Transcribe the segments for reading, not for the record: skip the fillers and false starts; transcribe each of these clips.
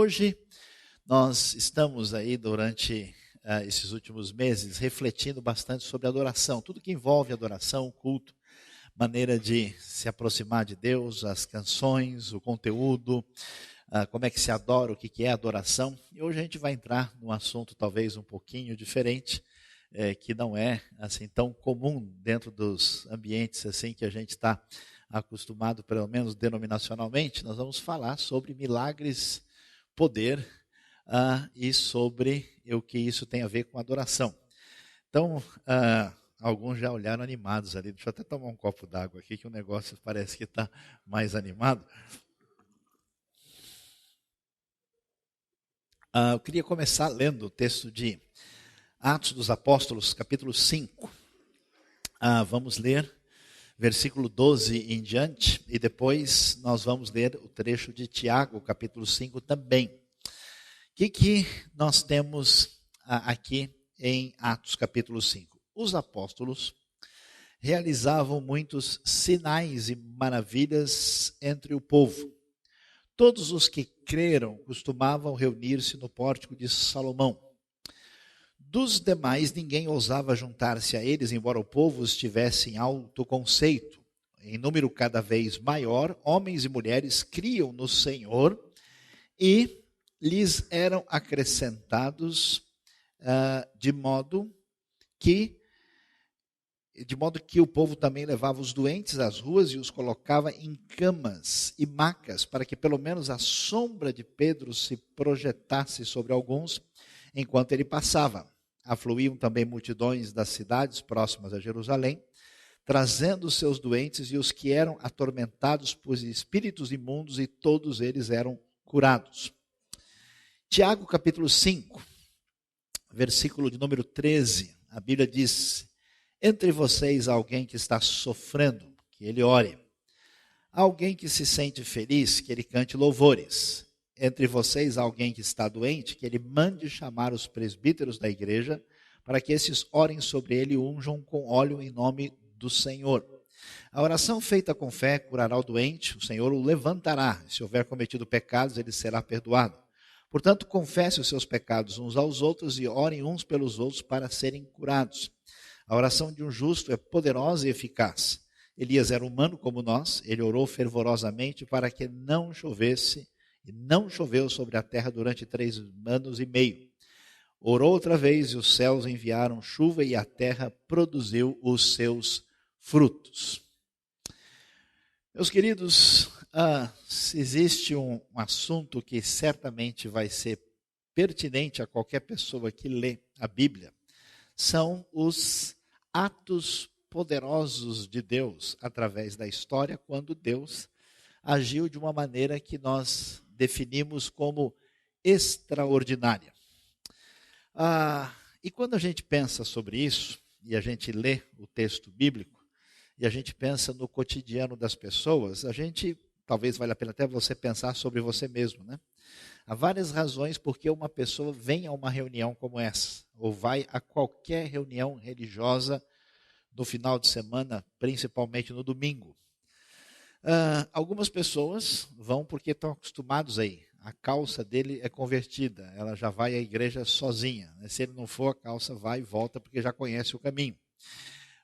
Hoje nós estamos aí durante esses últimos meses refletindo bastante sobre adoração, tudo que envolve adoração, culto, maneira de se aproximar de Deus, as canções, o conteúdo, como é que se adora, o que é adoração. E hoje a gente vai entrar num assunto talvez um pouquinho diferente, que não é assim tão comum dentro dos ambientes assim que a gente está acostumado, pelo menos denominacionalmente. Nós vamos falar sobre milagres, poder e sobre o que isso tem a ver com adoração. Então, alguns já olharam animados ali. Deixa eu até tomar um copo d'água aqui, que o negócio parece que está mais animado. Eu queria começar lendo o texto de Atos dos Apóstolos, capítulo 5. Vamos ler versículo 12 em diante, e depois nós vamos ler o trecho de Tiago, capítulo 5 também. O que nós temos aqui em Atos, capítulo 5? Os apóstolos realizavam muitos sinais e maravilhas entre o povo. Todos os que creram costumavam reunir-se no pórtico de Salomão. Dos demais, ninguém ousava juntar-se a eles, embora o povo estivesse em alto conceito. Em número cada vez maior, homens e mulheres criam no Senhor e lhes eram acrescentados de modo que o povo também levava os doentes às ruas e os colocava em camas e macas, para que pelo menos a sombra de Pedro se projetasse sobre alguns enquanto ele passava. Afluíam também multidões das cidades próximas a Jerusalém, trazendo os seus doentes e os que eram atormentados por espíritos imundos, e todos eles eram curados. Tiago capítulo 5, versículo de número 13, a Bíblia diz: entre vocês há alguém que está sofrendo, que ele ore. Há alguém que se sente feliz, que ele cante louvores. Entre vocês há alguém que está doente, que ele mande chamar os presbíteros da igreja, para que esses orem sobre ele e unjam com óleo em nome do Senhor. A oração feita com fé curará o doente, o Senhor o levantará. Se houver cometido pecados, ele será perdoado. Portanto, confesse os seus pecados uns aos outros e orem uns pelos outros para serem curados. A oração de um justo é poderosa e eficaz. Elias era humano como nós, ele orou fervorosamente para que não chovesse, e não choveu sobre a terra durante 3 anos e meio. Orou outra vez e os céus enviaram chuva e a terra produziu os seus frutos. Meus queridos, se existe um assunto que certamente vai ser pertinente a qualquer pessoa que lê a Bíblia, são os atos poderosos de Deus através da história, quando Deus agiu de uma maneira que nós definimos como extraordinária. E quando a gente pensa sobre isso, e a gente lê o texto bíblico, e a gente pensa no cotidiano das pessoas, talvez valha a pena até você pensar sobre você mesmo, né? Há várias razões porque uma pessoa vem a uma reunião como essa, ou vai a qualquer reunião religiosa no final de semana, principalmente no domingo. Algumas pessoas vão porque estão acostumados aí. A calça dele é convertida, ela já vai à igreja sozinha. Se ele não for, a calça vai e volta porque já conhece o caminho.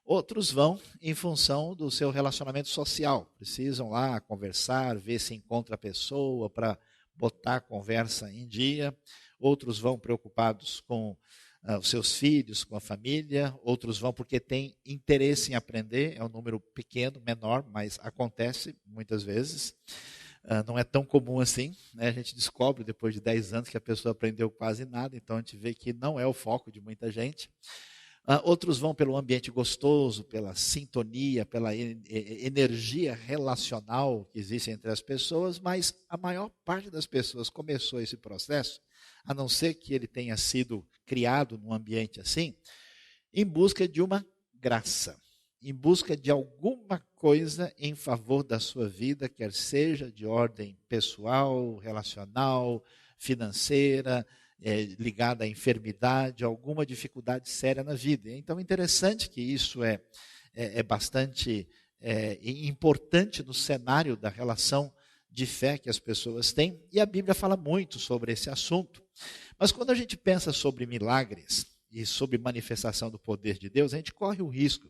Outros vão em função do seu relacionamento social. Precisam lá conversar, ver se encontra a pessoa para botar a conversa em dia. Outros vão preocupados com os seus filhos, com a família. Outros vão porque têm interesse em aprender. É um número pequeno, menor, mas acontece muitas vezes. Não é tão comum assim, né? A gente descobre depois de 10 anos que a pessoa aprendeu quase nada. Então a gente vê que não é o foco de muita gente. Outros vão pelo ambiente gostoso, pela sintonia, pela energia relacional que existe entre as pessoas, mas a maior parte das pessoas começou esse processo, a não ser que ele tenha sido criado num ambiente assim, em busca de uma graça, em busca de alguma coisa em favor da sua vida, quer seja de ordem pessoal, relacional, financeira, ligada à enfermidade, alguma dificuldade séria na vida. Então é interessante que isso é bastante importante no cenário da relação de fé que as pessoas têm, e a Bíblia fala muito sobre esse assunto. Mas quando a gente pensa sobre milagres e sobre manifestação do poder de Deus, a gente corre o risco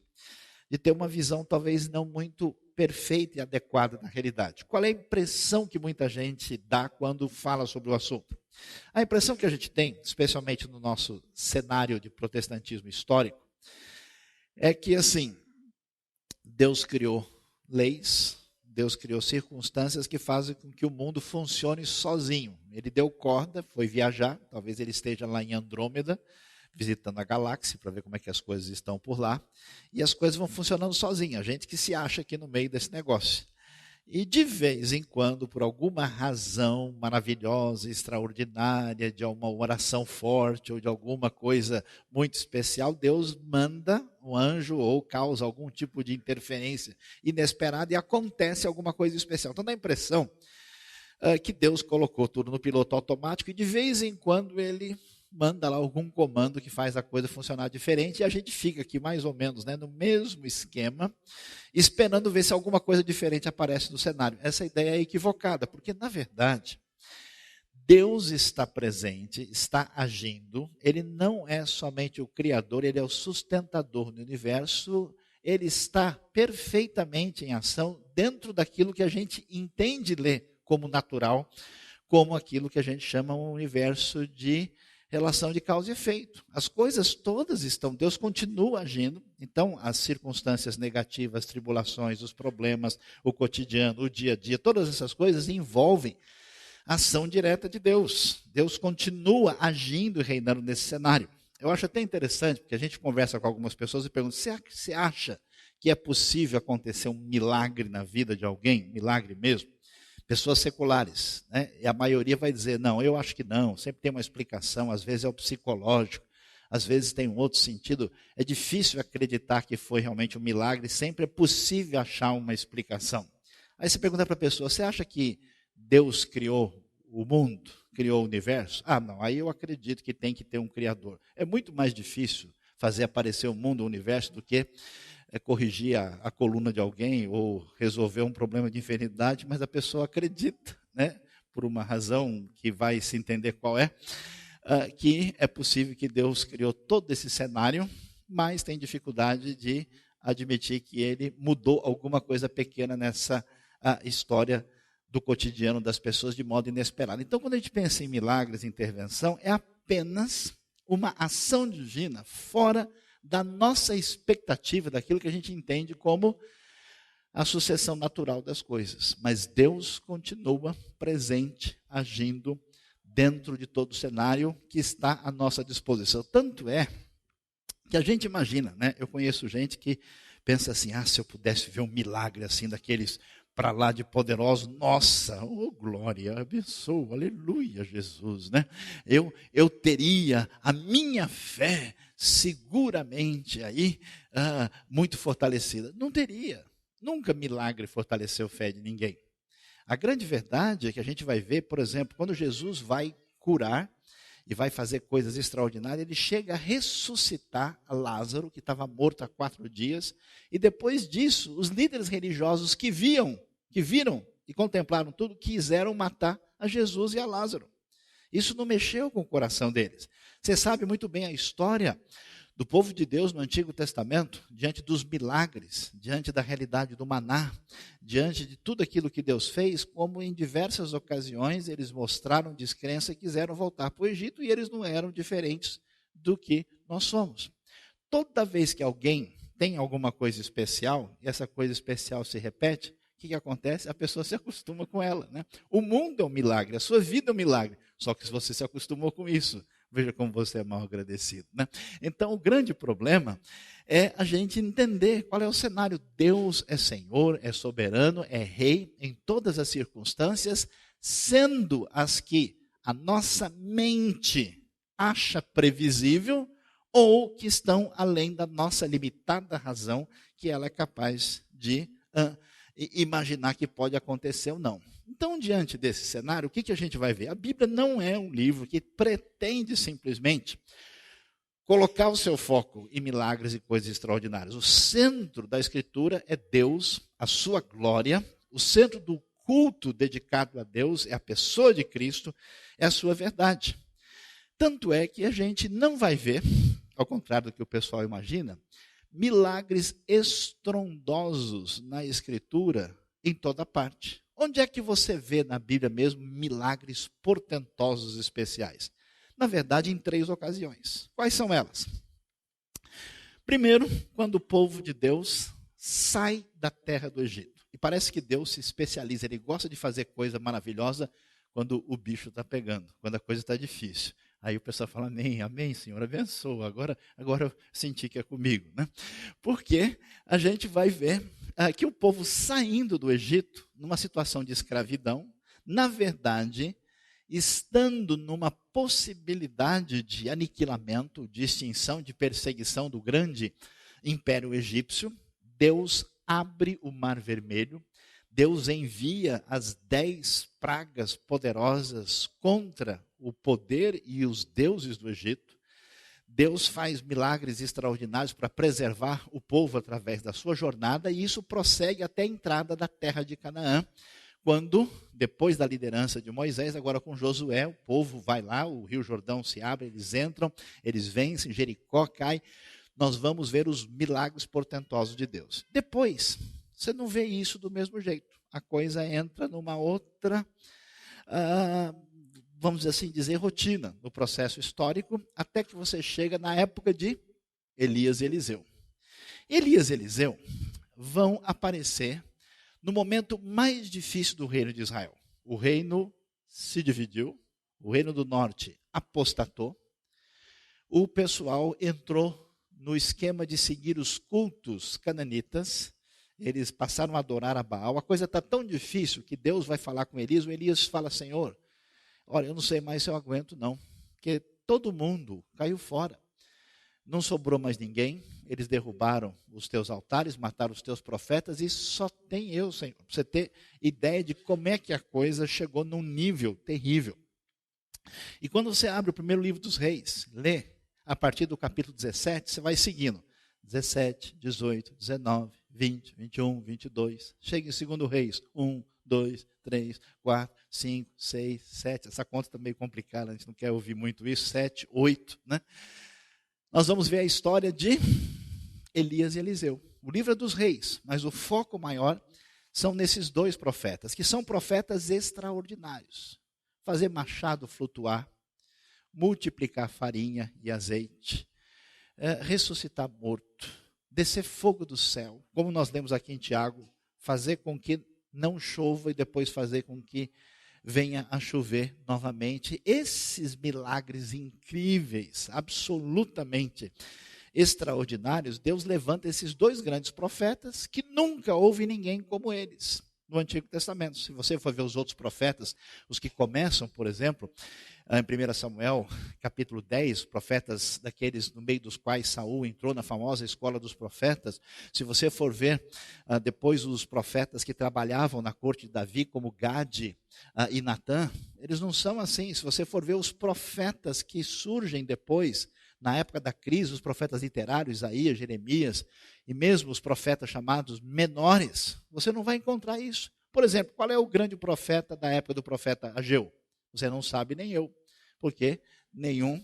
de ter uma visão talvez não muito perfeita e adequada da realidade. Qual é a impressão que muita gente dá quando fala sobre o assunto? A impressão que a gente tem, especialmente no nosso cenário de protestantismo histórico, é que assim, Deus criou leis, Deus criou circunstâncias que fazem com que o mundo funcione sozinho. Ele deu corda, foi viajar, talvez ele esteja lá em Andrômeda, visitando a galáxia para ver como é que as coisas estão por lá, e as coisas vão funcionando sozinhas, a gente que se acha aqui no meio desse negócio. E de vez em quando, por alguma razão maravilhosa, extraordinária, de uma oração forte ou de alguma coisa muito especial, Deus manda um anjo ou causa algum tipo de interferência inesperada e acontece alguma coisa especial. Então dá a impressão que Deus colocou tudo no piloto automático e de vez em quando ele manda lá algum comando que faz a coisa funcionar diferente, e a gente fica aqui mais ou menos, né, no mesmo esquema, esperando ver se alguma coisa diferente aparece no cenário. Essa ideia é equivocada, porque na verdade, Deus está presente, está agindo, Ele não é somente o Criador, Ele é o sustentador do universo, Ele está perfeitamente em ação dentro daquilo que a gente entende e lê como natural, como aquilo que a gente chama um universo de relação de causa e efeito. As coisas todas estão, Deus continua agindo, então as circunstâncias negativas, tribulações, os problemas, o cotidiano, o dia a dia, todas essas coisas envolvem a ação direta de Deus. Deus continua agindo e reinando nesse cenário. Eu acho até interessante, porque a gente conversa com algumas pessoas e pergunta, você acha que é possível acontecer um milagre na vida de alguém? Milagre mesmo? Pessoas seculares, né? E a maioria vai dizer, não, eu acho que não, sempre tem uma explicação, às vezes é o psicológico, às vezes tem um outro sentido. É difícil acreditar que foi realmente um milagre, sempre é possível achar uma explicação. Aí você pergunta para a pessoa, você acha que Deus criou o mundo, criou o universo? Ah, não, aí eu acredito que tem que ter um criador. É muito mais difícil fazer aparecer o mundo, o universo, do que corrigir a coluna de alguém ou resolver um problema de enfermidade, mas a pessoa acredita, né, por uma razão que vai se entender qual é, que é possível que Deus criou todo esse cenário, mas tem dificuldade de admitir que Ele mudou alguma coisa pequena nessa história do cotidiano das pessoas de modo inesperado. Então, quando a gente pensa em milagres, intervenção, é apenas uma ação divina fora da nossa expectativa, daquilo que a gente entende como a sucessão natural das coisas. Mas Deus continua presente, agindo dentro de todo o cenário que está à nossa disposição. Tanto é que a gente imagina, né? Eu conheço gente que pensa assim, se eu pudesse ver um milagre assim, daqueles para lá de poderosos, nossa, oh glória, abençoa, aleluia, Jesus, né? Eu teria a minha fé seguramente aí muito fortalecida. Não teria, nunca milagre fortaleceu a fé de ninguém. A grande verdade é que a gente vai ver, por exemplo, quando Jesus vai curar e vai fazer coisas extraordinárias, ele chega a ressuscitar Lázaro, que estava morto há 4 dias, e depois disso, os líderes religiosos que viram e contemplaram tudo, quiseram matar a Jesus e a Lázaro. Isso não mexeu com o coração deles. Você sabe muito bem a história do povo de Deus no Antigo Testamento, diante dos milagres, diante da realidade do maná, diante de tudo aquilo que Deus fez, como em diversas ocasiões eles mostraram descrença e quiseram voltar para o Egito, e eles não eram diferentes do que nós somos. Toda vez que alguém tem alguma coisa especial, e essa coisa especial se repete, o que acontece? A pessoa se acostuma com ela, né? O mundo é um milagre, a sua vida é um milagre, só que você se acostumou com isso. Veja como você é mal agradecido, né? Então, o grande problema é a gente entender qual é o cenário. Deus é Senhor, é soberano, é Rei em todas as circunstâncias, sendo as que a nossa mente acha previsível ou que estão além da nossa limitada razão, que ela é capaz de imaginar que pode acontecer ou não. Então, diante desse cenário, o que a gente vai ver? A Bíblia não é um livro que pretende simplesmente colocar o seu foco em milagres e coisas extraordinárias. O centro da Escritura é Deus, a sua glória, o centro do culto dedicado a Deus, é a pessoa de Cristo, é a sua verdade. Tanto é que a gente não vai ver, ao contrário do que o pessoal imagina, milagres estrondosos na Escritura em toda parte. Onde é que você vê na Bíblia mesmo milagres portentosos especiais? Na verdade, em 3 ocasiões. Quais são elas? Primeiro, quando o povo de Deus sai da terra do Egito. E parece que Deus se especializa, ele gosta de fazer coisa maravilhosa quando o bicho está pegando, quando a coisa está difícil. Aí o pessoal fala, amém, amém, Senhor, abençoa, agora eu senti que é comigo. Né? Porque a gente vai ver que o povo saindo do Egito, numa situação de escravidão, na verdade, estando numa possibilidade de aniquilamento, de extinção, de perseguição do grande império egípcio, Deus abre o Mar Vermelho, Deus envia as 10 pragas poderosas contra o poder e os deuses do Egito. Deus faz milagres extraordinários para preservar o povo através da sua jornada, e isso prossegue até a entrada da terra de Canaã, quando, depois da liderança de Moisés, agora com Josué, o povo vai lá, o rio Jordão se abre, eles entram, eles vencem, Jericó cai. Nós vamos ver os milagres portentosos de Deus. Depois, você não vê isso do mesmo jeito. A coisa entra numa outra, vamos assim dizer, rotina no processo histórico, até que você chega na época de Elias e Eliseu. Elias e Eliseu vão aparecer no momento mais difícil do reino de Israel. O reino se dividiu, o reino do norte apostatou, o pessoal entrou no esquema de seguir os cultos cananitas, eles passaram a adorar a Baal. A coisa está tão difícil que Deus vai falar com Elias, o Elias fala, Senhor, olha, eu não sei mais se eu aguento não, porque todo mundo caiu fora. Não sobrou mais ninguém, eles derrubaram os teus altares, mataram os teus profetas e só tem eu, Senhor. Para você ter ideia de como é que a coisa chegou num nível terrível. E quando você abre o primeiro livro dos reis, lê a partir do capítulo 17, você vai seguindo. 17, 18, 19, 20, 21, 22. Chega em 2 Reis, 1, 2, 3, 4, 5, 6, 7. Essa conta está meio complicada, a gente não quer ouvir muito isso. 7, 8, né? Nós vamos ver a história de Elias e Eliseu. O livro é dos reis, mas o foco maior são nesses 2 profetas, que são profetas extraordinários. Fazer machado flutuar, multiplicar farinha e azeite, ressuscitar morto, descer fogo do céu, como nós lemos aqui em Tiago, fazer com que não chova e depois fazer com que venha a chover novamente. Esses milagres incríveis, absolutamente extraordinários, Deus levanta esses 2 grandes profetas que nunca houve ninguém como eles no Antigo Testamento. Se você for ver os outros profetas, os que começam, por exemplo, em 1 Samuel, capítulo 10, profetas daqueles no meio dos quais Saul entrou na famosa escola dos profetas. Se você for ver depois os profetas que trabalhavam na corte de Davi, como Gade e Natã, eles não são assim. Se você for ver os profetas que surgem depois, na época da crise, os profetas literários, Isaías, Jeremias, e mesmo os profetas chamados menores, você não vai encontrar isso. Por exemplo, qual é o grande profeta da época do profeta Ageu? Você não sabe, nem eu, porque nenhum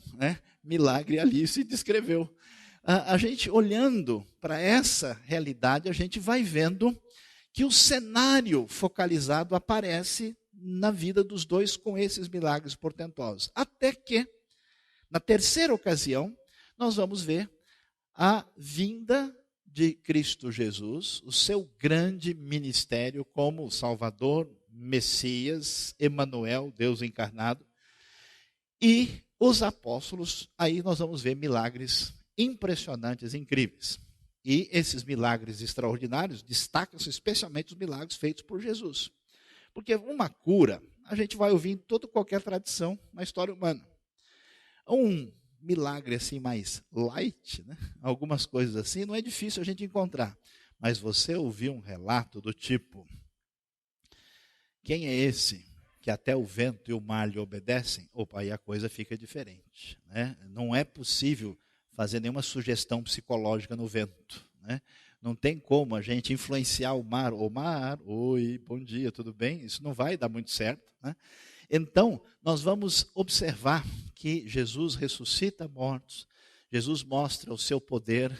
milagre ali se descreveu. A gente olhando para essa realidade, a gente vai vendo que o cenário focalizado aparece na vida dos 2 com esses milagres portentosos. Até que, na terceira ocasião, nós vamos ver a vinda de Cristo Jesus, o seu grande ministério como Salvador, Messias, Emanuel, Deus encarnado, e os apóstolos. Aí nós vamos ver milagres impressionantes, incríveis. E esses milagres extraordinários destacam-se especialmente os milagres feitos por Jesus. Porque uma cura, a gente vai ouvir em toda qualquer tradição na história humana. Um milagre assim mais light, né? Algumas coisas assim, não é difícil a gente encontrar. Mas você ouvir um relato do tipo, quem é esse que até o vento e o mar lhe obedecem? Opa, aí a coisa fica diferente. Né? Não é possível fazer nenhuma sugestão psicológica no vento. Né? Não tem como a gente influenciar o mar. Ô mar, oi, bom dia, tudo bem? Isso não vai dar muito certo, né? Então, nós vamos observar que Jesus ressuscita mortos, Jesus mostra o seu poder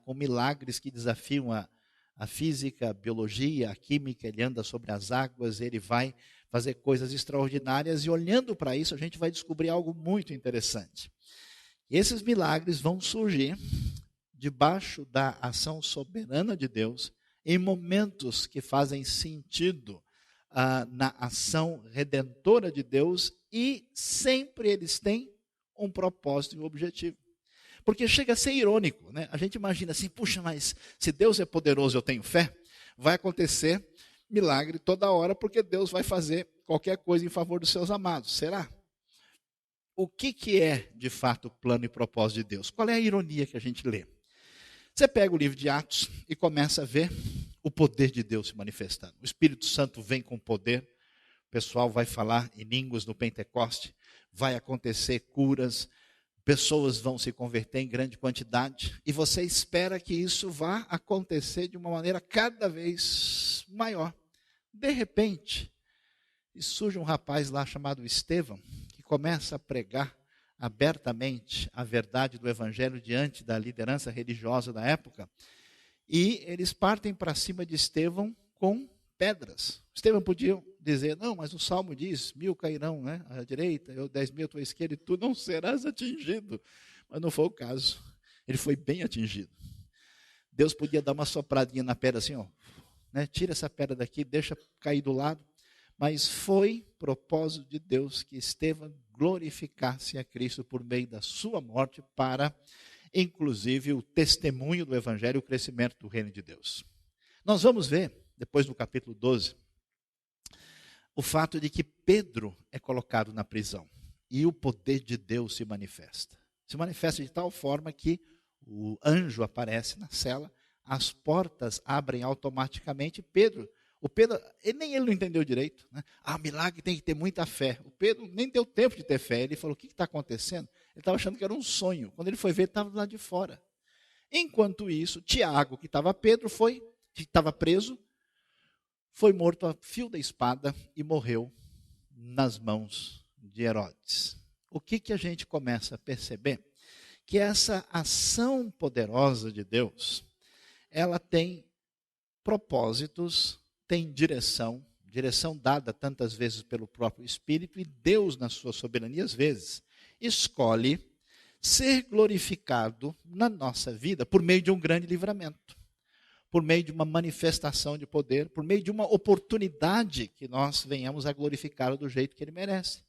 com milagres que desafiam a física, a biologia, a química. Ele anda sobre as águas, ele vai fazer coisas extraordinárias, e olhando para isso a gente vai descobrir algo muito interessante. Esses milagres vão surgir debaixo da ação soberana de Deus, em momentos que fazem sentido na ação redentora de Deus, e sempre eles têm um propósito e um objetivo. Porque chega a ser irônico, né? A gente imagina assim, puxa, mas se Deus é poderoso, eu tenho fé, vai acontecer milagre toda hora, porque Deus vai fazer qualquer coisa em favor dos seus amados. Será? O que é, de fato, o plano e propósito de Deus? Qual é a ironia que a gente lê? Você pega o livro de Atos e começa a ver o poder de Deus se manifestando. O Espírito Santo vem com poder, o pessoal vai falar em línguas no Pentecoste, vai acontecer curas, pessoas vão se converter em grande quantidade, e você espera que isso vá acontecer de uma maneira cada vez maior. De repente, surge um rapaz lá chamado Estevão, que começa a pregar abertamente a verdade do evangelho diante da liderança religiosa da época, e eles partem para cima de Estevão com pedras. Estevão podia dizer, não, mas o Salmo diz, 1000 cairão, né, à direita, 10.000 à tua esquerda, e tu não serás atingido. Mas não foi o caso. Ele foi bem atingido. Deus podia dar uma sopradinha na pedra assim, ó, né, tira essa pedra daqui, deixa cair do lado. Mas foi propósito de Deus que Estevão glorificasse a Cristo por meio da sua morte, para, inclusive, o testemunho do evangelho e o crescimento do reino de Deus. Nós vamos ver, depois do capítulo 12, o fato de que Pedro é colocado na prisão e o poder de Deus se manifesta. Se manifesta de tal forma que o anjo aparece na cela, as portas abrem automaticamente. O Pedro, nem ele não entendeu direito, né? Milagre tem que ter muita fé. O Pedro nem deu tempo de ter fé. Ele falou, o que está acontecendo? Ele estava achando que era um sonho. Quando ele foi ver, ele estava lá de fora. Enquanto isso, Tiago, que estava preso, foi morto a fio da espada e morreu nas mãos de Herodes. O que a gente começa a perceber? Que essa ação poderosa de Deus, ela tem propósitos, tem direção dada tantas vezes pelo próprio Espírito, e Deus, na sua soberania, às vezes, escolhe ser glorificado na nossa vida por meio de um grande livramento, por meio de uma manifestação de poder, por meio de uma oportunidade que nós venhamos a glorificá-lo do jeito que ele merece.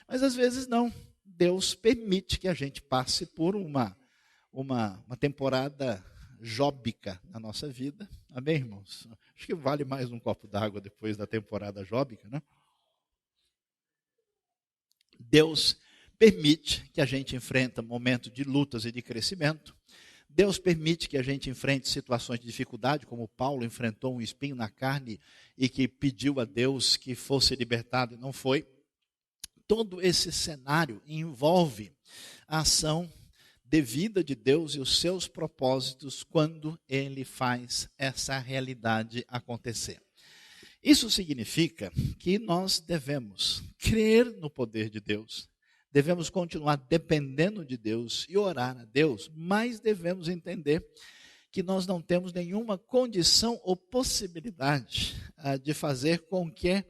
Mas às vezes não. Deus permite que a gente passe por uma temporada jóbica na nossa vida. Amém, irmãos? Acho que vale mais um copo d'água depois da temporada jóbica, né? Deus permite que a gente enfrente momentos de lutas e de crescimento. Deus permite que a gente enfrente situações de dificuldade, como Paulo enfrentou um espinho na carne e que pediu a Deus que fosse libertado e não foi. Todo esse cenário envolve a ação devida de Deus e os seus propósitos quando ele faz essa realidade acontecer. Isso significa que nós devemos crer no poder de Deus, devemos continuar dependendo de Deus e orar a Deus, mas devemos entender que nós não temos nenhuma condição ou possibilidade de fazer com que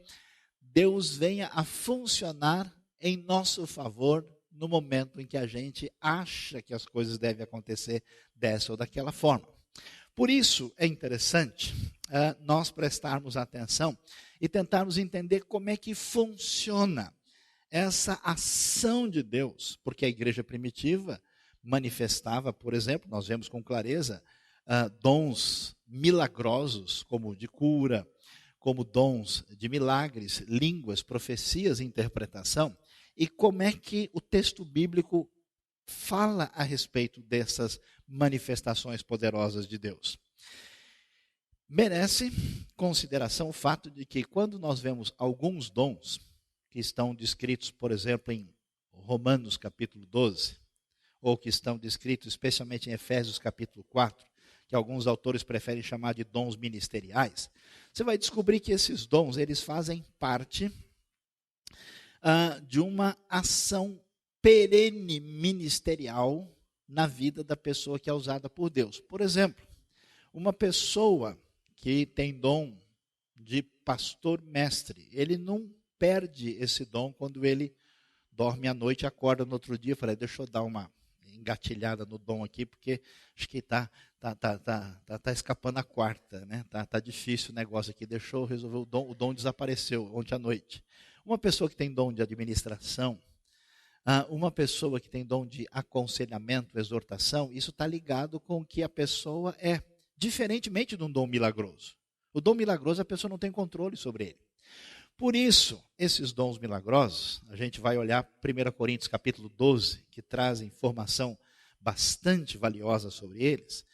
Deus venha a funcionar em nosso favor no momento em que a gente acha que as coisas devem acontecer dessa ou daquela forma. Por isso é interessante nós prestarmos atenção e tentarmos entender como é que funciona essa ação de Deus, porque a igreja primitiva manifestava, por exemplo, nós vemos com clareza, dons milagrosos, como de cura, como dons de milagres, línguas, profecias e interpretação. E como é que o texto bíblico fala a respeito dessas manifestações poderosas de Deus? Merece consideração o fato de que quando nós vemos alguns dons que estão descritos, por exemplo, em Romanos capítulo 12, ou que estão descritos especialmente em Efésios capítulo 4, que alguns autores preferem chamar de dons ministeriais, você vai descobrir que esses dons, eles fazem parte de uma ação perene ministerial na vida da pessoa que é usada por Deus. Por exemplo, uma pessoa que tem dom de pastor mestre, ele não perde esse dom quando ele dorme à noite e acorda no outro dia. Falei, deixa eu dar uma engatilhada no dom aqui, porque acho que tá escapando a quarta, né? Tá difícil o negócio aqui, deixa eu resolver o dom desapareceu ontem à noite. Uma pessoa que tem dom de administração, uma pessoa que tem dom de aconselhamento, exortação, isso está ligado com o que a pessoa é, diferentemente de um dom milagroso. O dom milagroso, a pessoa não tem controle sobre ele. Por isso, esses dons milagrosos, a gente vai olhar 1 Coríntios capítulo 12, que traz informação bastante valiosa sobre eles.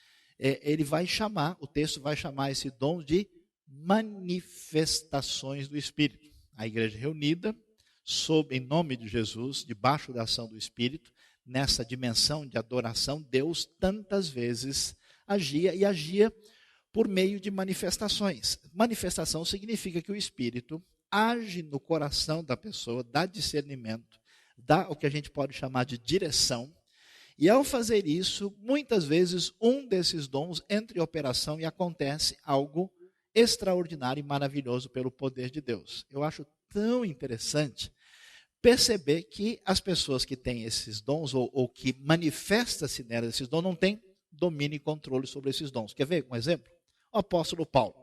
O texto vai chamar esse dom de manifestações do Espírito. A igreja reunida, em nome de Jesus, debaixo da ação do Espírito, nessa dimensão de adoração, Deus tantas vezes agia por meio de manifestações. Manifestação significa que o Espírito age no coração da pessoa, dá discernimento, dá o que a gente pode chamar de direção, e ao fazer isso, muitas vezes um desses dons entra em operação e acontece algo extraordinário e maravilhoso pelo poder de Deus. Eu acho tão interessante perceber que as pessoas que têm esses dons, ou que manifesta-se nelas esses dons, não têm domínio e controle sobre esses dons. Quer ver um exemplo? O apóstolo Paulo.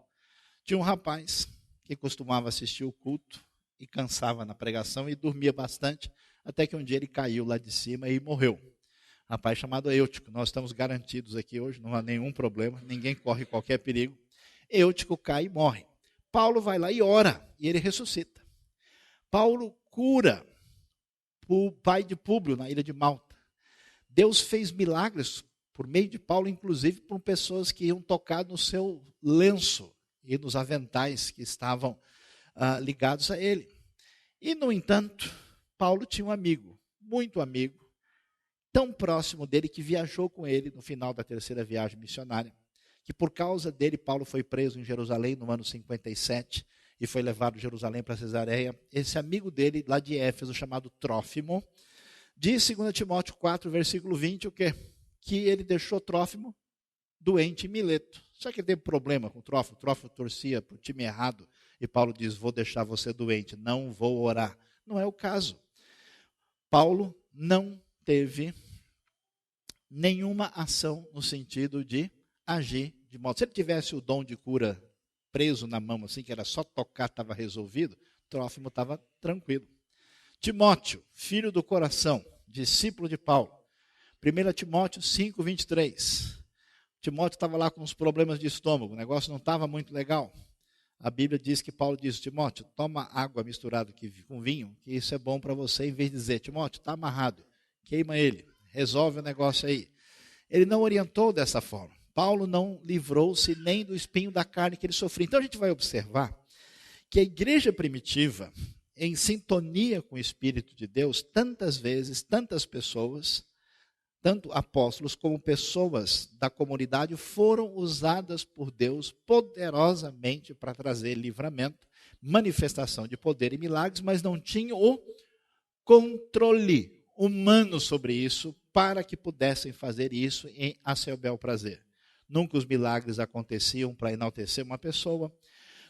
Tinha um rapaz que costumava assistir o culto e cansava na pregação e dormia bastante, até que um dia ele caiu lá de cima e morreu. Rapaz chamado Eutico. Nós estamos garantidos aqui hoje, não há nenhum problema, ninguém corre qualquer perigo. Eutico cai e morre. Paulo vai lá e ora, e ele ressuscita. Paulo cura o pai de Públio na ilha de Malta. Deus fez milagres por meio de Paulo, inclusive por pessoas que iam tocar no seu lenço e nos aventais que estavam ligados a ele. E, no entanto, Paulo tinha um amigo, muito amigo, tão próximo dele que viajou com ele no final da terceira viagem missionária, que por causa dele Paulo foi preso em Jerusalém no ano 57 e foi levado de Jerusalém para Cesareia. Esse amigo dele, lá de Éfeso, chamado Trófimo, diz 2 Timóteo 4, versículo 20, o quê? Que ele deixou Trófimo doente em Mileto. Só que ele teve problema com Trófimo. Trófimo torcia para o time errado. E Paulo diz, vou deixar você doente, não vou orar. Não é o caso. Paulo não teve nenhuma ação no sentido de agir de modo. Se ele tivesse o dom de cura preso na mão, assim, que era só tocar, estava resolvido, Trófimo estava tranquilo. Timóteo, filho do coração, discípulo de Paulo. 1 Timóteo 5, 23. Timóteo estava lá com uns problemas de estômago, o negócio não estava muito legal. A Bíblia diz que Paulo diz, Timóteo, toma água misturada com vinho, que isso é bom para você, em vez de dizer, Timóteo, está amarrado, queima ele, resolve o negócio aí. Ele não orientou dessa forma. Paulo não livrou-se nem do espinho da carne que ele sofria. Então a gente vai observar que a igreja primitiva, em sintonia com o Espírito de Deus, tantas vezes, tantas pessoas, tanto apóstolos como pessoas da comunidade foram usadas por Deus poderosamente para trazer livramento, manifestação de poder e milagres, mas não tinham o controle humano sobre isso para que pudessem fazer isso a seu bel prazer. Nunca os milagres aconteciam para enaltecer uma pessoa,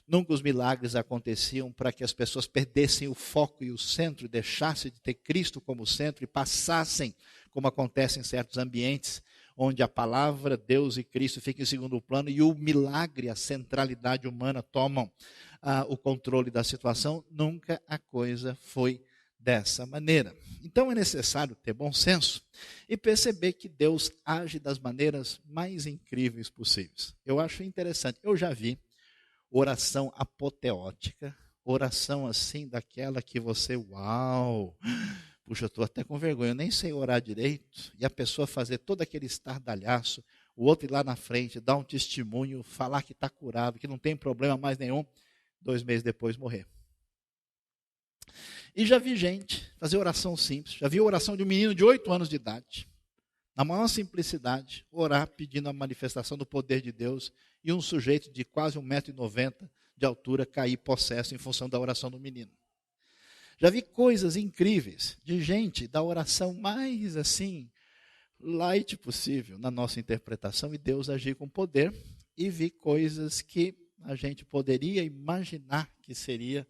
nunca os milagres aconteciam para que as pessoas perdessem o foco e o centro, deixassem de ter Cristo como centro e passassem, como acontece em certos ambientes, onde a palavra, Deus e Cristo ficam em segundo plano e o milagre, a centralidade humana tomam o controle da situação. Nunca a coisa foi dessa maneira. Então é necessário ter bom senso e perceber que Deus age das maneiras mais incríveis possíveis. Eu acho interessante, eu já vi oração apoteótica, oração assim, daquela que você, uau, puxa, eu estou até com vergonha, eu nem sei orar direito, e a pessoa fazer todo aquele estardalhaço, o outro ir lá na frente, dar um testemunho, falar que está curado, que não tem problema mais nenhum, 2 meses depois morrer. E já vi gente fazer oração simples, já vi a oração de um menino de 8 anos de idade, Na maior simplicidade, orar pedindo a manifestação do poder de Deus e um sujeito de quase 1,90 m de altura cair possesso em função da oração do menino. Já vi coisas incríveis de gente da oração mais assim, light possível na nossa interpretação e Deus agir com poder, e vi coisas que a gente poderia imaginar que seria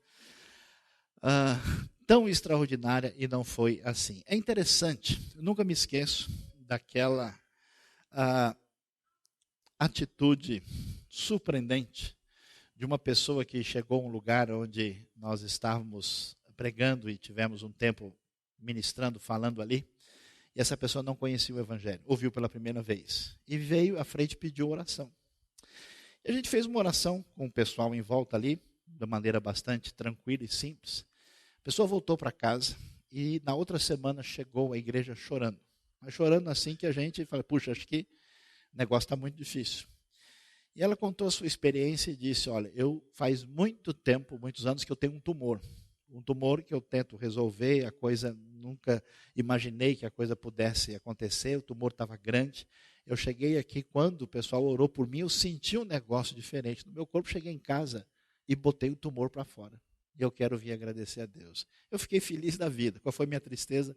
tão extraordinária e não foi assim. É interessante, eu nunca me esqueço daquela atitude surpreendente de uma pessoa que chegou a um lugar onde nós estávamos pregando e tivemos um tempo ministrando, falando ali, e essa pessoa não conhecia o Evangelho, ouviu pela primeira vez, e veio à frente e pediu oração. E a gente fez uma oração com o pessoal em volta ali, de maneira bastante tranquila e simples. A pessoa voltou para casa e na outra semana chegou à igreja chorando. Mas chorando assim que a gente fala, puxa, acho que o negócio está muito difícil. E ela contou a sua experiência e disse, olha, eu faz muito tempo, muitos anos que eu tenho um tumor que eu tento resolver, a coisa, nunca imaginei que a coisa pudesse acontecer, o tumor estava grande. Eu cheguei aqui, quando o pessoal orou por mim, eu senti um negócio diferente no meu corpo, cheguei em casa e botei o tumor para fora. E eu quero vir agradecer a Deus. Eu fiquei feliz da vida. Qual foi minha tristeza?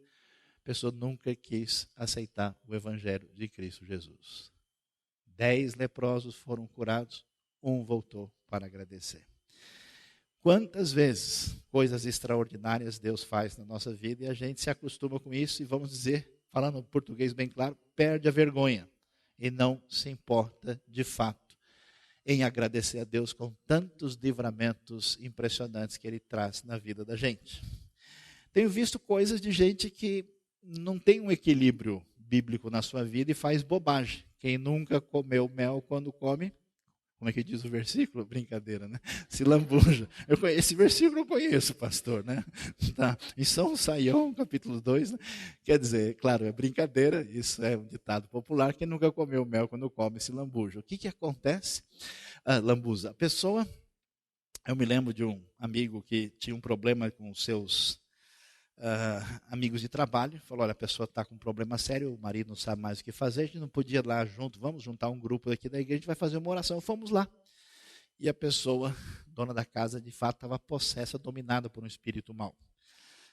A pessoa nunca quis aceitar o Evangelho de Cristo Jesus. 10 leprosos foram curados, um voltou para agradecer. Quantas vezes coisas extraordinárias Deus faz na nossa vida e a gente se acostuma com isso e, vamos dizer, falando português bem claro, perde a vergonha e não se importa de fato em agradecer a Deus com tantos livramentos impressionantes que Ele traz na vida da gente. Tenho visto coisas de gente que não tem um equilíbrio bíblico na sua vida e faz bobagem. Quem nunca comeu mel quando come, como é que diz o versículo? Brincadeira, né? Se lambuja. Esse versículo eu conheço, pastor, né? Tá. Em São Saião, capítulo 2, né? Quer dizer, claro, é brincadeira, isso é um ditado popular, quem nunca comeu mel quando come se lambuja. O que acontece? Lambuza. A pessoa, eu me lembro de um amigo que tinha um problema com seus amigos de trabalho, falou, olha, a pessoa está com um problema sério, o marido não sabe mais o que fazer, a gente não podia ir lá junto, vamos juntar um grupo aqui da igreja, a gente vai fazer uma oração. Fomos lá, e a pessoa, dona da casa, de fato estava possessa, dominada por um espírito mau.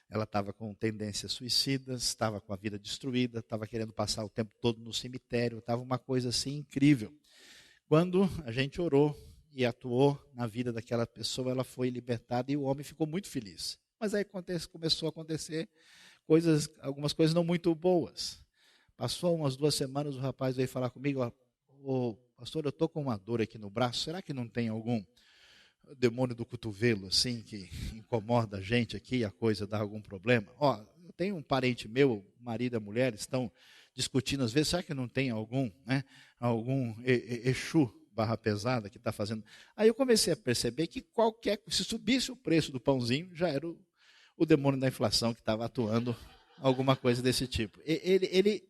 Ela estava com tendências suicidas, estava com a vida destruída, estava querendo passar o tempo todo no cemitério, estava uma coisa assim incrível. Quando a gente orou e atuou na vida daquela pessoa, ela foi libertada e o homem ficou muito feliz. Mas aí começou a acontecer algumas coisas não muito boas. Passou umas 2 semanas, o rapaz veio falar comigo, pastor, eu estou com uma dor aqui no braço, será que não tem algum demônio do cotovelo, assim, que incomoda a gente aqui, a coisa dá algum problema? Eu tenho um parente meu, o marido e a mulher estão discutindo às vezes, será que não tem algum Exu barra pesada que está fazendo? Aí eu comecei a perceber que se subisse o preço do pãozinho, já era o demônio da inflação que estava atuando, alguma coisa desse tipo. Ele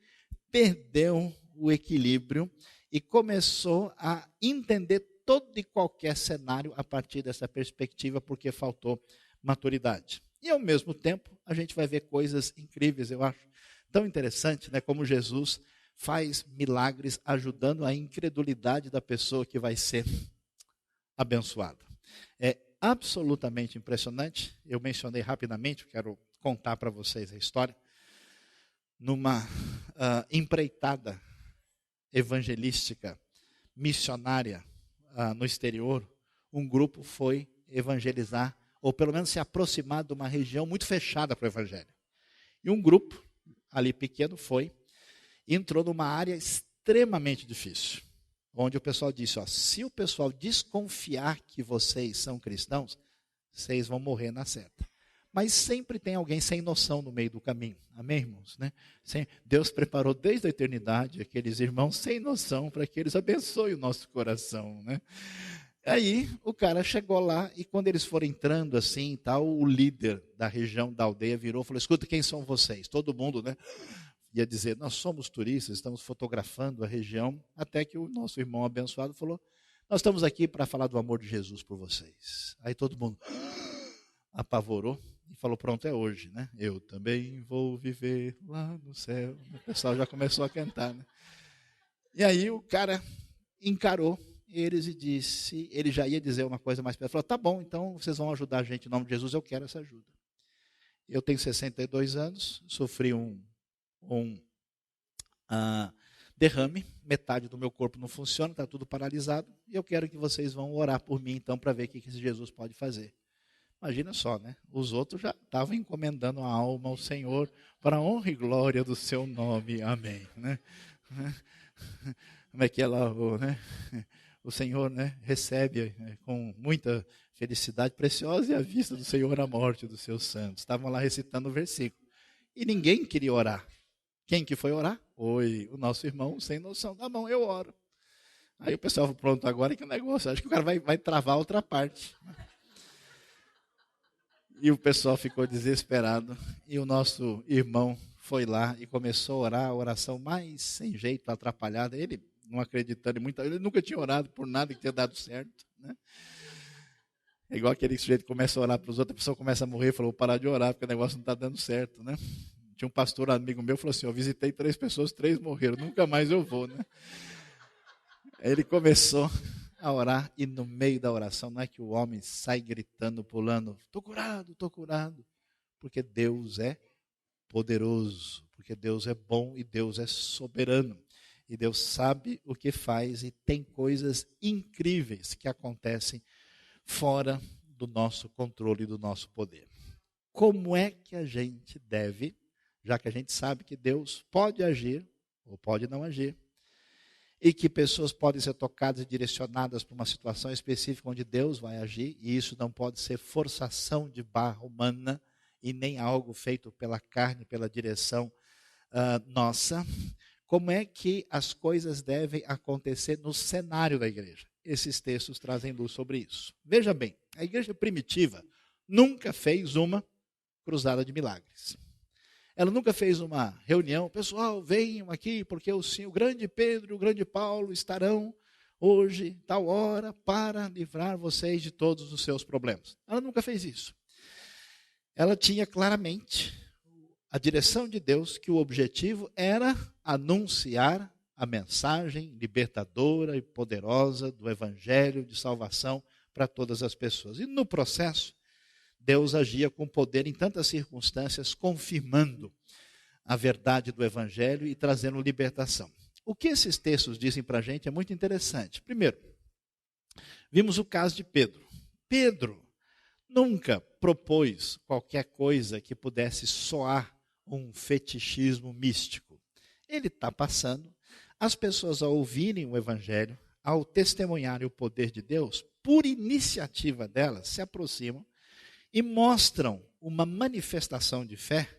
perdeu o equilíbrio e começou a entender todo e qualquer cenário a partir dessa perspectiva, porque faltou maturidade. E ao mesmo tempo, a gente vai ver coisas incríveis, eu acho tão interessante, né, como Jesus faz milagres ajudando a incredulidade da pessoa que vai ser abençoada. É absolutamente impressionante. Eu mencionei rapidamente, quero contar para vocês a história. Numa empreitada evangelística, missionária no exterior, um grupo foi evangelizar, ou pelo menos se aproximar de uma região muito fechada para o evangelho. E um grupo ali pequeno entrou numa área extremamente difícil, onde o pessoal disse, se o pessoal desconfiar que vocês são cristãos, vocês vão morrer na certa. Mas sempre tem alguém sem noção no meio do caminho. Amém, irmãos? Né? Deus preparou desde a eternidade aqueles irmãos sem noção para que eles abençoem o nosso coração. Né? Aí o cara chegou lá e quando eles foram entrando assim, o líder da região da aldeia virou e falou, escuta, quem são vocês? Todo mundo, né? Ia dizer, nós somos turistas, estamos fotografando a região, até que o nosso irmão abençoado falou, nós estamos aqui para falar do amor de Jesus por vocês. Aí todo mundo apavorou e falou, pronto, é hoje, né? Eu também vou viver lá no céu. O pessoal já começou a cantar, né? E aí o cara encarou eles e disse, ele já ia dizer uma coisa mais perto, falou, tá bom, então vocês vão ajudar a gente em nome de Jesus, eu quero essa ajuda. Eu tenho 62 anos, sofri um derrame, metade do meu corpo não funciona, está tudo paralisado, e eu quero que vocês vão orar por mim então para ver o que esse Jesus pode fazer. Imagina só, né? Os outros já estavam encomendando a alma ao Senhor para a honra e glória do seu nome. Amém. Né? Como é que ela, né? O Senhor, né, recebe com muita felicidade preciosa e à vista do Senhor a morte dos seus santos. Estavam lá recitando o versículo. E ninguém queria orar. Quem que foi orar? Foi o nosso irmão sem noção. Tá bom, eu oro. Aí o pessoal falou, pronto, agora que negócio. Acho que o cara vai travar outra parte. E o pessoal ficou desesperado. E o nosso irmão foi lá e começou a orar a oração mais sem jeito, atrapalhada. Ele não acreditando em muito, ele nunca tinha orado por nada que tinha dado certo. Né? É igual aquele sujeito que começa a orar para os outros, a pessoa começa a morrer e falou, vou parar de orar, porque o negócio não está dando certo. Né? Tinha um pastor amigo meu que falou assim, eu visitei 3 pessoas, 3 morreram, nunca mais eu vou. Né? Aí ele começou a orar e no meio da oração, não é que o homem sai gritando, pulando, estou curado, porque Deus é poderoso, porque Deus é bom e Deus é soberano. E Deus sabe o que faz e tem coisas incríveis que acontecem fora do nosso controle e do nosso poder. Como é que a gente deve, já que a gente sabe que Deus pode agir ou pode não agir, e que pessoas podem ser tocadas e direcionadas para uma situação específica onde Deus vai agir, e isso não pode ser forçação de barra humana e nem algo feito pela carne, pela direção nossa. Como é que as coisas devem acontecer no cenário da igreja? Esses textos trazem luz sobre isso. Veja bem, a igreja primitiva nunca fez uma cruzada de milagres. Ela nunca fez uma reunião, pessoal, venham aqui, porque o grande Pedro e o grande Paulo estarão hoje, tal hora, para livrar vocês de todos os seus problemas. Ela nunca fez isso. Ela tinha claramente a direção de Deus, que o objetivo era anunciar a mensagem libertadora e poderosa do Evangelho de salvação para todas as pessoas. E no processo, Deus agia com poder em tantas circunstâncias, confirmando a verdade do Evangelho e trazendo libertação. O que esses textos dizem para a gente é muito interessante. Primeiro, vimos o caso de Pedro. Pedro nunca propôs qualquer coisa que pudesse soar um fetichismo místico. Ele está passando, as pessoas ao ouvirem o Evangelho, ao testemunharem o poder de Deus, por iniciativa delas, se aproximam e mostram uma manifestação de fé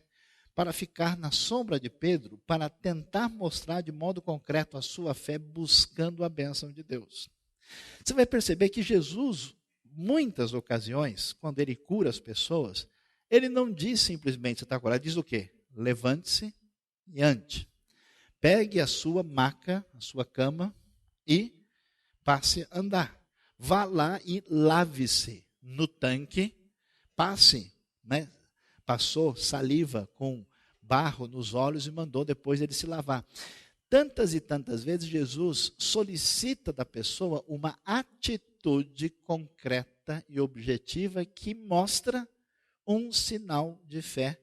para ficar na sombra de Pedro, para tentar mostrar de modo concreto a sua fé, buscando a bênção de Deus. Você vai perceber que Jesus, muitas ocasiões, quando ele cura as pessoas, ele não diz simplesmente, você está curado, diz o quê? Levante-se e ande. Pegue a sua maca, a sua cama e passe a andar. Vá lá e lave-se no tanque, passe, né? Passou saliva com barro nos olhos e mandou depois ele se lavar. Tantas e tantas vezes Jesus solicita da pessoa uma atitude concreta e objetiva que mostra um sinal de fé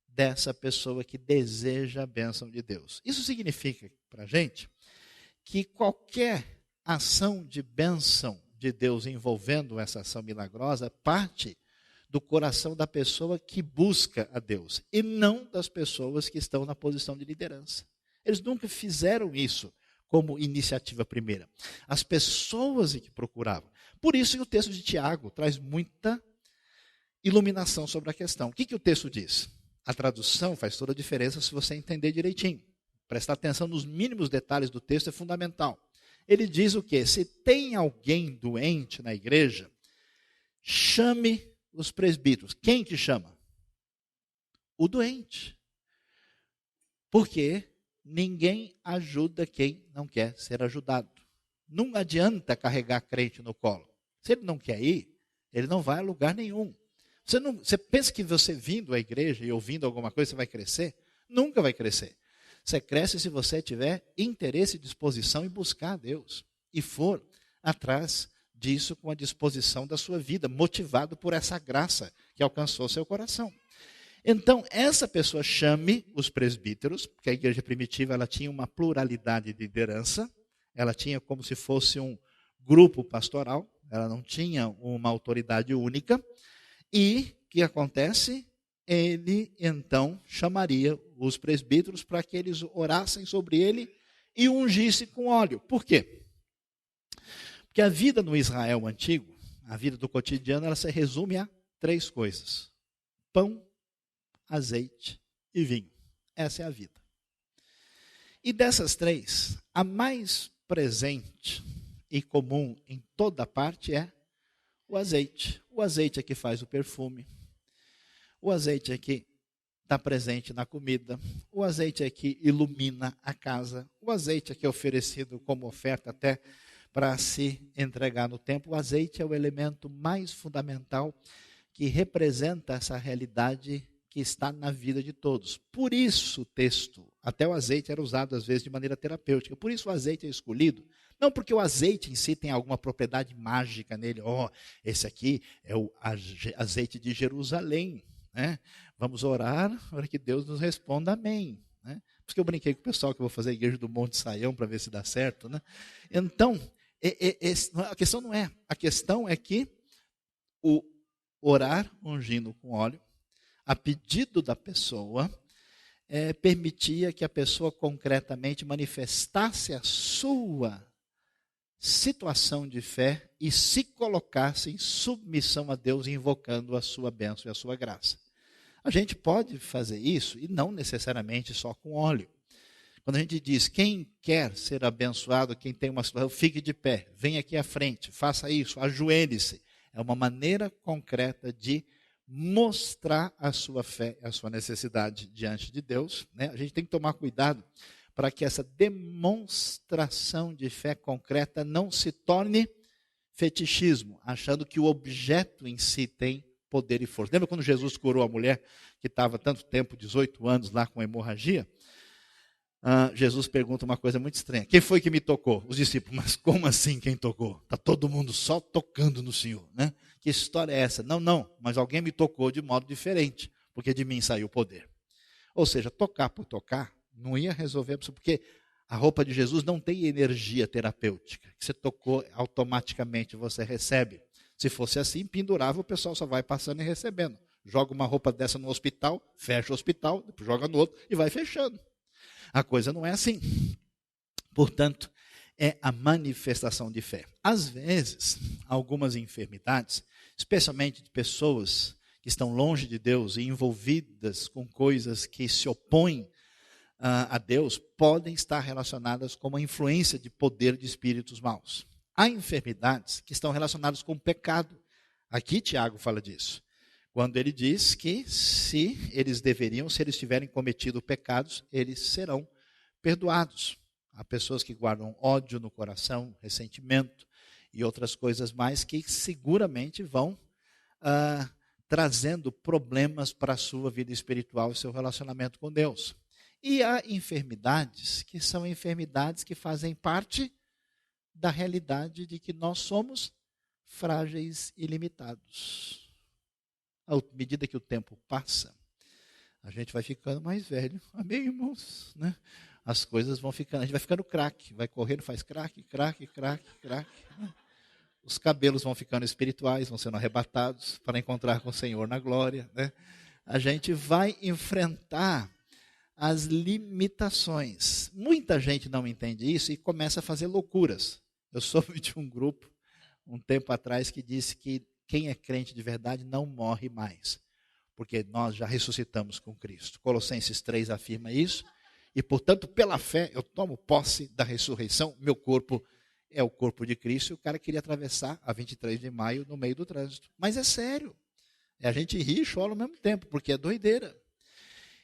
dessa pessoa que deseja a bênção de Deus. Isso significa para a gente que qualquer ação de bênção de Deus envolvendo essa ação milagrosa parte do coração da pessoa que busca a Deus e não das pessoas que estão na posição de liderança. Eles nunca fizeram isso como iniciativa primeira. As pessoas que procuravam. Por isso que o texto de Tiago traz muita iluminação sobre a questão. O que o texto diz? A tradução faz toda a diferença se você entender direitinho. Prestar atenção nos mínimos detalhes do texto é fundamental. Ele diz o quê? Se tem alguém doente na igreja, chame os presbíteros. Quem que chama? O doente. Porque ninguém ajuda quem não quer ser ajudado. Não adianta carregar crente no colo. Se ele não quer ir, ele não vai a lugar nenhum. Você pensa que você vindo à igreja e ouvindo alguma coisa, você vai crescer? Nunca vai crescer. Você cresce se você tiver interesse e disposição em buscar a Deus. E for atrás disso com a disposição da sua vida, motivado por essa graça que alcançou seu coração. Então, essa pessoa chame os presbíteros, porque a igreja primitiva ela tinha uma pluralidade de liderança, ela tinha como se fosse um grupo pastoral, ela não tinha uma autoridade única. E o que acontece? Ele então chamaria os presbíteros para que eles orassem sobre ele e ungissem com óleo. Por quê? Porque a vida no Israel antigo, a vida do cotidiano, ela se resume a 3 coisas: pão, azeite e vinho. Essa é a vida. E dessas 3, a mais presente e comum em toda parte é o azeite. O azeite é que faz o perfume. O azeite é que está presente na comida. O azeite é que ilumina a casa. O azeite é que é oferecido como oferta até para se entregar no templo. O azeite é o elemento mais fundamental que representa essa realidade que está na vida de todos. Por isso o texto, até o azeite era usado às vezes de maneira terapêutica. Por isso o azeite é escolhido. Não porque o azeite em si tem alguma propriedade mágica nele. Esse aqui é o azeite de Jerusalém. Né? Vamos orar para que Deus nos responda amém. Né? Por isso que eu brinquei com o pessoal que eu vou fazer a igreja do Monte Saião para ver se dá certo. Né? Então, a questão não é. A questão é que o orar ungindo com óleo, a pedido da pessoa, permitia que a pessoa concretamente manifestasse a sua situação de fé e se colocasse em submissão a Deus, invocando a sua bênção e a sua graça. A gente pode fazer isso, e não necessariamente só com óleo. Quando a gente diz, quem quer ser abençoado, quem tem uma situação, fique de pé, venha aqui à frente, faça isso, ajoelhe-se. É uma maneira concreta de mostrar a sua fé, a sua necessidade diante de Deus. Né? A gente tem que tomar cuidado para que essa demonstração de fé concreta não se torne fetichismo, achando que o objeto em si tem poder e força. Lembra quando Jesus curou a mulher que estava tanto tempo, 18 anos, lá com hemorragia? Jesus pergunta uma coisa muito estranha: quem foi que me tocou? Os discípulos: mas como assim quem tocou? Está todo mundo só tocando no Senhor, né? Que história é essa? Não, mas alguém me tocou de modo diferente, porque de mim saiu o poder. Ou seja, tocar por tocar não ia resolver, porque a roupa de Jesus não tem energia terapêutica, que você tocou automaticamente você recebe. Se fosse assim, pendurava, o pessoal só vai passando e recebendo. Joga uma roupa dessa no hospital, fecha o hospital, depois joga no outro e vai fechando. A coisa não é assim. Portanto, é a manifestação de fé. Às vezes, algumas enfermidades, especialmente de pessoas que estão longe de Deus e envolvidas com coisas que se opõem a Deus, podem estar relacionadas com uma influência de poder de espíritos maus. Há enfermidades que estão relacionadas com o pecado. Aqui Tiago fala disso. Quando ele diz que se eles tiverem cometido pecados, eles serão perdoados. Há pessoas que guardam ódio no coração, ressentimento e outras coisas mais que seguramente vão trazendo problemas para a sua vida espiritual e seu relacionamento com Deus. E há enfermidades que são enfermidades que fazem parte da realidade de que nós somos frágeis e limitados. À medida que o tempo passa, a gente vai ficando mais velho. Amém, irmãos? Né? As coisas vão ficando, a gente vai ficando craque, vai correndo, faz craque. Né? Os cabelos vão ficando espirituais, vão sendo arrebatados para encontrar com o Senhor na glória. Né? A gente vai enfrentar as limitações. Muita gente não entende isso e começa a fazer loucuras. Eu soube de um grupo, um tempo atrás, que disse que quem é crente de verdade não morre mais, porque nós já ressuscitamos com Cristo. Colossenses 3 afirma isso, e portanto, pela fé, eu tomo posse da ressurreição, meu corpo é o corpo de Cristo, e o cara queria atravessar a 23 de maio no meio do trânsito. Mas é sério, a gente ri e chora ao mesmo tempo, porque é doideira.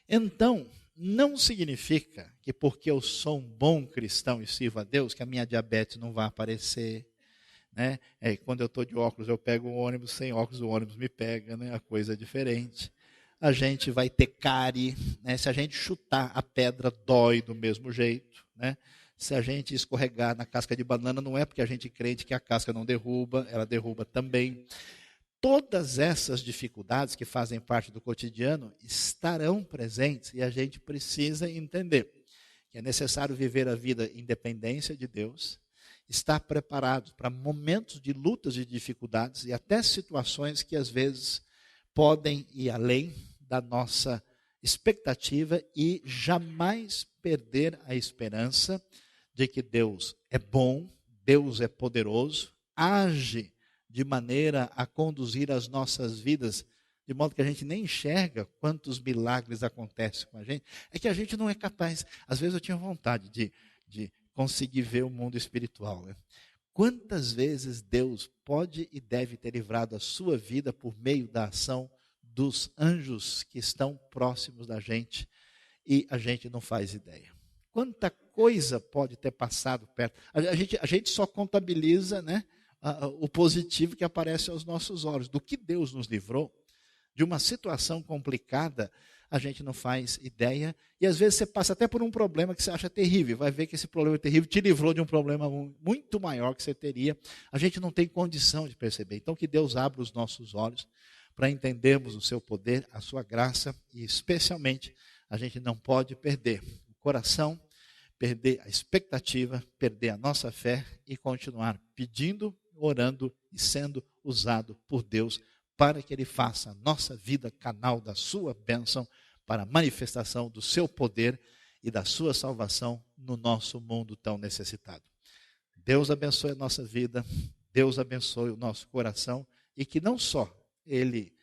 Então, não significa que porque eu sou um bom cristão e sirvo a Deus, que a minha diabetes não vai aparecer, né? Quando eu estou de óculos, eu pego o ônibus, sem óculos o ônibus me pega, né? A coisa é diferente. A gente vai ter cárie, né? Se a gente chutar a pedra, dói do mesmo jeito, né? Se a gente escorregar na casca de banana, não é porque a gente crente que a casca não derruba, ela derruba também. Todas essas dificuldades que fazem parte do cotidiano estarão presentes e a gente precisa entender que é necessário viver a vida em dependência de Deus, estar preparado para momentos de lutas e dificuldades e até situações que às vezes podem ir além da nossa expectativa e jamais perder a esperança de que Deus é bom, Deus é poderoso, age de maneira a conduzir as nossas vidas, de modo que a gente nem enxerga quantos milagres acontecem com a gente. É que a gente não é capaz. Às vezes eu tinha vontade de conseguir ver o mundo espiritual, né? Quantas vezes Deus pode e deve ter livrado a sua vida por meio da ação dos anjos que estão próximos da gente e a gente não faz ideia. Quanta coisa pode ter passado perto. A gente só contabiliza, né, o positivo que aparece aos nossos olhos. Do que Deus nos livrou, de uma situação complicada, a gente não faz ideia. E às vezes você passa até por um problema que você acha terrível. Vai ver que esse problema terrível te livrou de um problema muito maior que você teria. A gente não tem condição de perceber. Então que Deus abra os nossos olhos para entendermos o seu poder, a sua graça. E especialmente, a gente não pode perder o coração, perder a expectativa, perder a nossa fé e continuar pedindo, orando e sendo usado por Deus para que Ele faça a nossa vida canal da sua bênção para a manifestação do seu poder e da sua salvação no nosso mundo tão necessitado. Deus abençoe a nossa vida, Deus abençoe o nosso coração e que não só Ele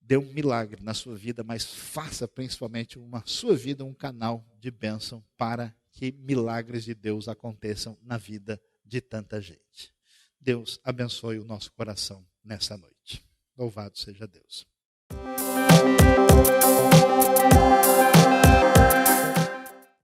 dê um milagre na sua vida, mas faça principalmente sua vida um canal de bênção para que milagres de Deus aconteçam na vida de tanta gente. Deus abençoe o nosso coração nessa noite. Louvado seja Deus.